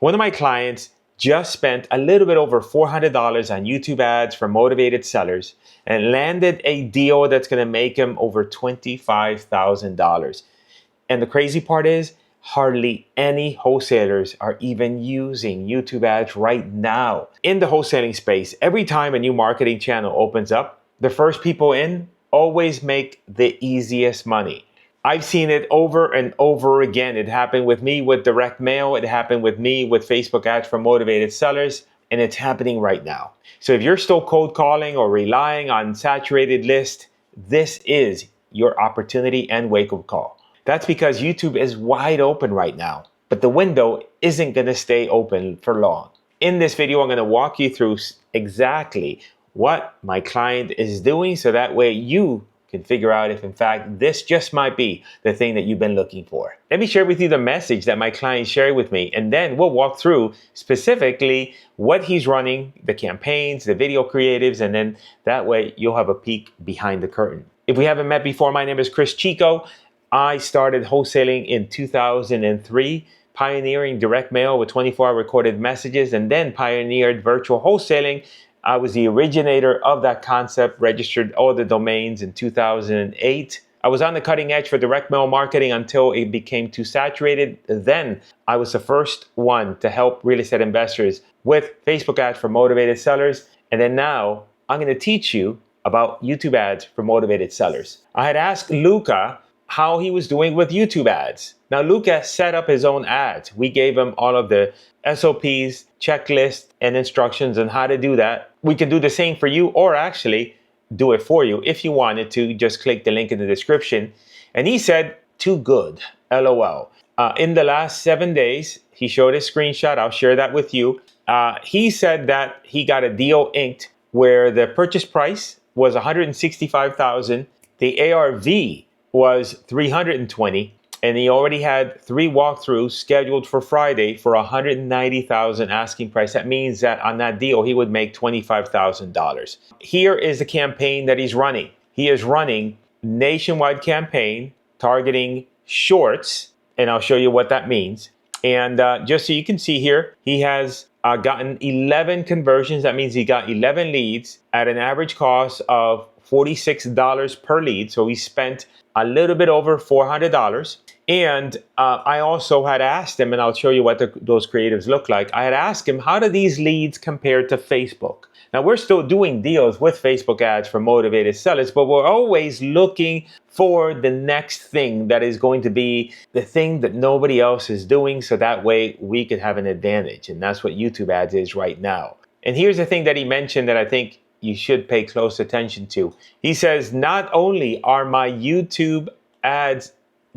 One of my clients just spent a little bit over $400 on YouTube ads for motivated sellers and landed a deal that's going to make him over $25,000. And the crazy part is, hardly any wholesalers are even using YouTube ads right now. In the wholesaling space, every time a new marketing channel opens up, the first people in always make the easiest money. I've seen it over and over again. It happened with me with direct mail. It happened with me with Facebook ads for motivated sellers. And it's happening right now. So if you're still cold calling or relying on saturated lists, this is your opportunity and wake-up call. That's because YouTube is wide open right now, but the window isn't going to stay open for long. In this video, I'm going to walk you through exactly what my client is doing so that way you can figure out if in fact this just might be the thing that you've been looking for. Let me share with you the message that my client shared with me, and then we'll walk through specifically what he's running, the campaigns, the video creatives, and then that way you'll have a peek behind the curtain. If we haven't met before, my name is Cris Chico. I started wholesaling in 2003, pioneering direct mail with 24-hour recorded messages, and then pioneered virtual wholesaling. I was the originator of that concept, registered all the domains in 2008. I was on the cutting edge for direct mail marketing until it became too saturated. Then I was the first one to help real estate investors with Facebook ads for motivated sellers. And then now I'm going to teach you about YouTube ads for motivated sellers. I had asked Luca how he was doing with YouTube ads. Now, Luca set up his own ads. We gave him all of the SOPs, checklists, and instructions on how to do that. We can do the same for you, or actually do it for you. If you wanted to, just click the link in the description. And he said, too good, LOL. In the last 7 days, he showed a screenshot. I'll share that with you. He said that he got a deal inked where the purchase price was $165,000. The ARV was 320, and he already had 3 walkthroughs scheduled for Friday for $190,000 asking price. That means that on that deal, he would make $25,000. Here is the campaign that he's running. He is running nationwide campaign targeting shorts, and I'll show you what that means. And just so you can see here, he has gotten 11 conversions. That means he got 11 leads at an average cost of $46 per lead. So he spent a little bit over $400. And I also had asked him, and I'll show you what those creatives look like. I had asked him, how do these leads compare to Facebook? Now, we're still doing deals with Facebook ads for motivated sellers, but we're always looking for the next thing that is going to be the thing that nobody else is doing, so that way we could have an advantage. And that's what YouTube ads is right now. And here's the thing that he mentioned that I think you should pay close attention to. He says, not only are my YouTube ads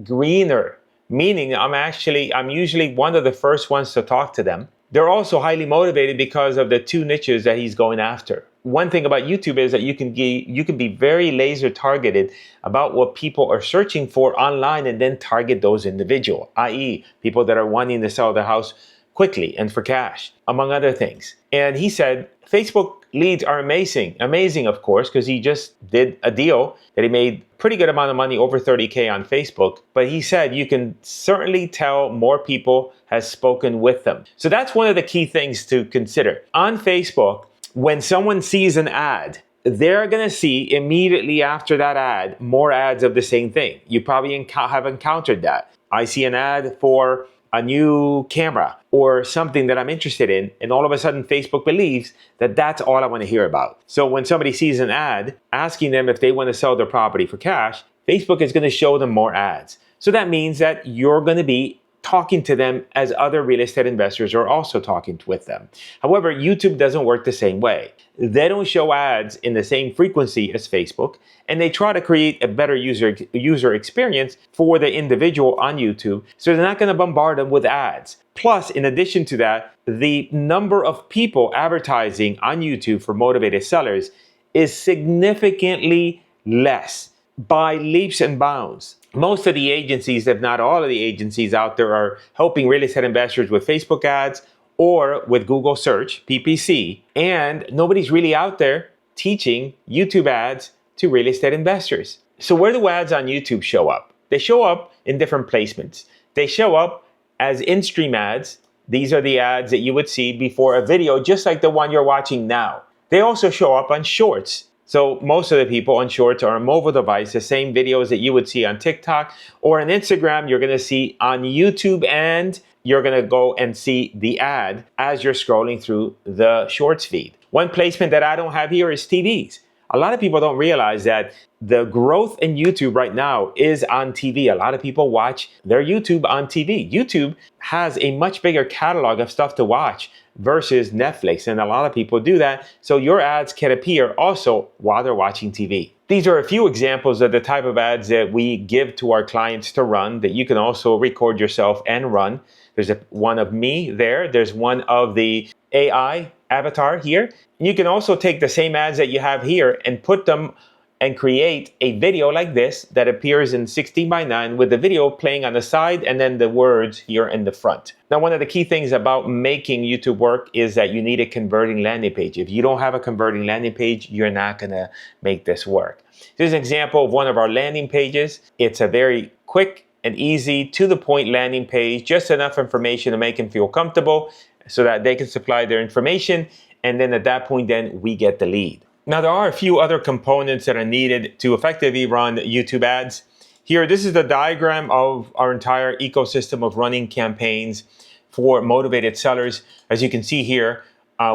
greener, meaning I'm usually one of the first ones to talk to them. They're also highly motivated because of the 2 niches that he's going after. One thing about YouTube is that you can be very laser targeted about what people are searching for online and then target those individuals, i.e. people that are wanting to sell their house quickly and for cash, among other things. And he said, Facebook leads are amazing, of course, because he just did a deal that he made pretty good amount of money, over 30K on Facebook. But he said you can certainly tell more people has spoken with them. So that's one of the key things to consider. On Facebook, when someone sees an ad, they're going to see immediately after that ad more ads of the same thing. You probably have encountered that. I see an ad for a new camera or something that I'm interested in, and all of a sudden Facebook believes that that's all I want to hear about. So when somebody sees an ad asking them if they want to sell their property for cash, Facebook is going to show them more ads. So that means that you're going to be talking to them as other real estate investors are also talking with them. However, YouTube doesn't work the same way. They don't show ads in the same frequency as Facebook, and they try to create a better user experience for the individual on YouTube, so they're not going to bombard them with ads. Plus, in addition to that, the number of people advertising on YouTube for motivated sellers is significantly less by leaps and bounds. Most of the agencies, if not all of the agencies out there, are helping real estate investors with Facebook ads or with Google search, PPC, and nobody's really out there teaching YouTube ads to real estate investors. So where do ads on YouTube show up? They show up in different placements. They show up as in-stream ads These are the ads that you would see before a video, just like the one you're watching now. They also show up on Shorts. So most of the people on Shorts are on a mobile device, the same videos that you would see on TikTok or on Instagram, you're going to see on YouTube, and you're going to go and see the ad as you're scrolling through the Shorts feed. One placement that I don't have here is TVs. A lot of people don't realize that the growth in YouTube right now is on TV. A lot of people watch their YouTube on TV. YouTube has a much bigger catalog of stuff to watch versus Netflix, and a lot of people do that. So your ads can appear also while they're watching TV. These are a few examples of the type of ads that we give to our clients to run that you can also record yourself and run. There's one of me there. There's one of the AI avatar here. You can also take the same ads that you have here and put them and create a video like this that appears in 16:9 with the video playing on the side and then the words here in the front. Now, one of the key things about making YouTube work is that you need a converting landing page. If you don't have a converting landing page, you're not gonna make this work. Here's an example of one of our landing pages. It's a very quick and easy, to the point landing page, just enough information to make them feel comfortable so that they can supply their information. And then at that point, then we get the lead. Now, there are a few other components that are needed to effectively run YouTube ads. Here, this is the diagram of our entire ecosystem of running campaigns for motivated sellers. As you can see here,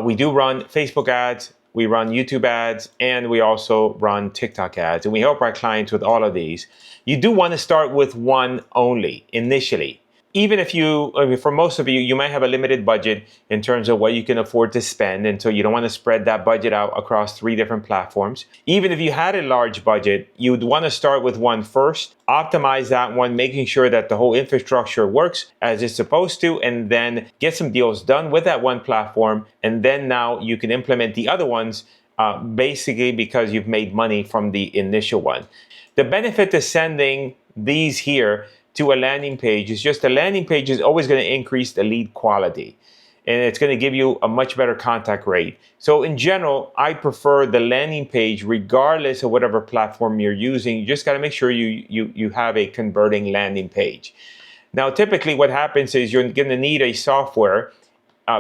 we do run Facebook ads, we run YouTube ads, and we also run TikTok ads. And we help our clients with all of these. You do want to start with one only initially. Even if for most of you, you might have a limited budget in terms of what you can afford to spend, and so you don't want to spread that budget out across 3 different platforms. Even if you had a large budget, you would want to start with one first, optimize that one, making sure that the whole infrastructure works as it's supposed to, and then get some deals done with that one platform. And then now you can implement the other ones basically because you've made money from the initial one. The benefit to sending these here to a landing page is just the landing page is always going to increase the lead quality, and it's going to give you a much better contact rate. So in general, I prefer the landing page regardless of whatever platform you're using. You just got to make sure you have a converting landing page. Now, typically what happens is you're going to need a software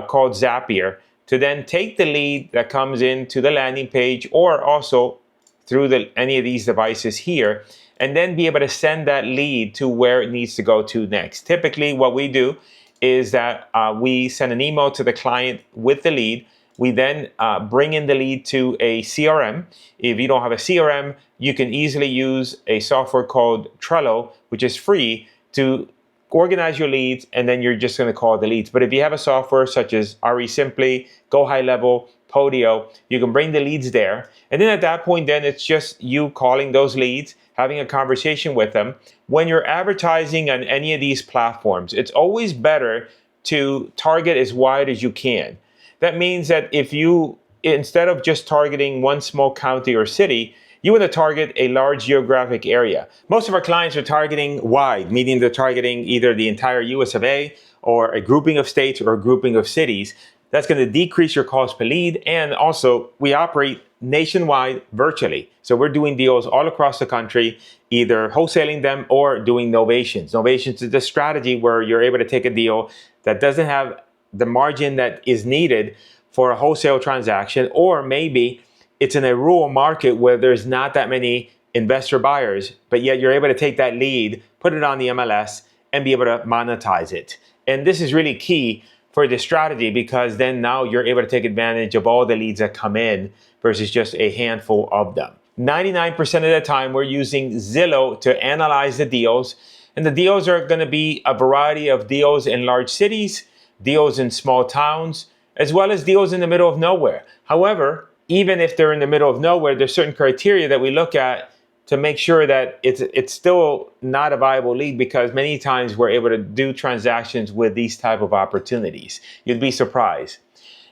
called Zapier to then take the lead that comes into the landing page, or also through any of these devices here, and then be able to send that lead to where it needs to go to next. Typically, what we do is that we send an email to the client with the lead. We then bring in the lead to a CRM. If you don't have a CRM, you can easily use a software called Trello, which is free, to organize your leads, and then you're just going to call the leads. But if you have a software such as RE Simply, Go High Level, Podio, you can bring the leads there. And then at that point, then it's just you calling those leads, having a conversation with them. When you're advertising on any of these platforms, it's always better to target as wide as you can. That means that if you, instead of just targeting one small county or city, you want to target a large geographic area. Most of our clients are targeting wide, meaning they're targeting either the entire US of A, or a grouping of states, or a grouping of cities. That's going to decrease your cost per lead. And also, we operate nationwide virtually. So we're doing deals all across the country, either wholesaling them or doing novations. Novations is the strategy where you're able to take a deal that doesn't have the margin that is needed for a wholesale transaction, or maybe it's in a rural market where there's not that many investor buyers, but yet you're able to take that lead, put it on the MLS, and be able to monetize it. And this is really key for this strategy, because then now you're able to take advantage of all the leads that come in versus just a handful of them. 99% of the time, we're using Zillow to analyze the deals. And the deals are going to be a variety of deals in large cities, deals in small towns, as well as deals in the middle of nowhere. However, even if they're in the middle of nowhere, there's certain criteria that we look at to make sure that it's still not a viable lead, because many times we're able to do transactions with these type of opportunities. You'd be surprised.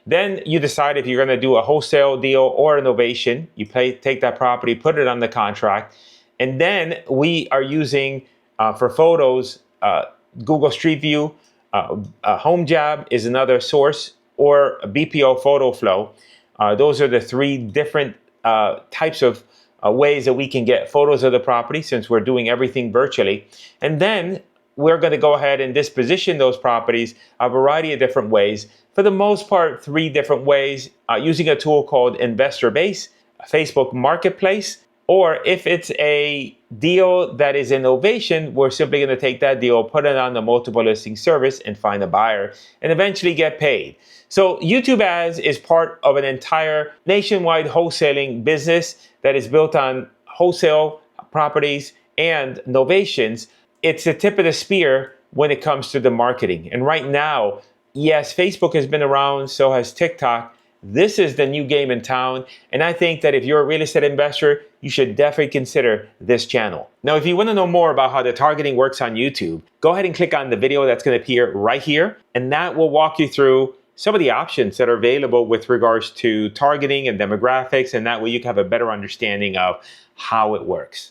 Then you decide if you're going to do a wholesale deal or a novation. You take that property, put it on the contract, and then we are using for photos, Google Street View, HomeJab is another source, or a BPO photo flow. Those are the 3 different types of ways that we can get photos of the property, since we're doing everything virtually. And then we're going to go ahead and disposition those properties a variety of different ways. For the most part, 3 different ways, using a tool called Investor Base, Facebook Marketplace, or if it's a deal that is innovation, we're simply going to take that deal, put it on the multiple listing service and find a buyer and eventually get paid. So YouTube ads is part of an entire nationwide wholesaling business that is built on wholesale properties and novations. It's the tip of the spear when it comes to the marketing. And right now, yes, Facebook has been around, so has TikTok. This is the new game in town. And I think that if you're a real estate investor, you should definitely consider this channel. Now, if you want to know more about how the targeting works on YouTube, go ahead and click on the video that's going to appear right here. And that will walk you through some of the options that are available with regards to targeting and demographics. And that way you can have a better understanding of how it works.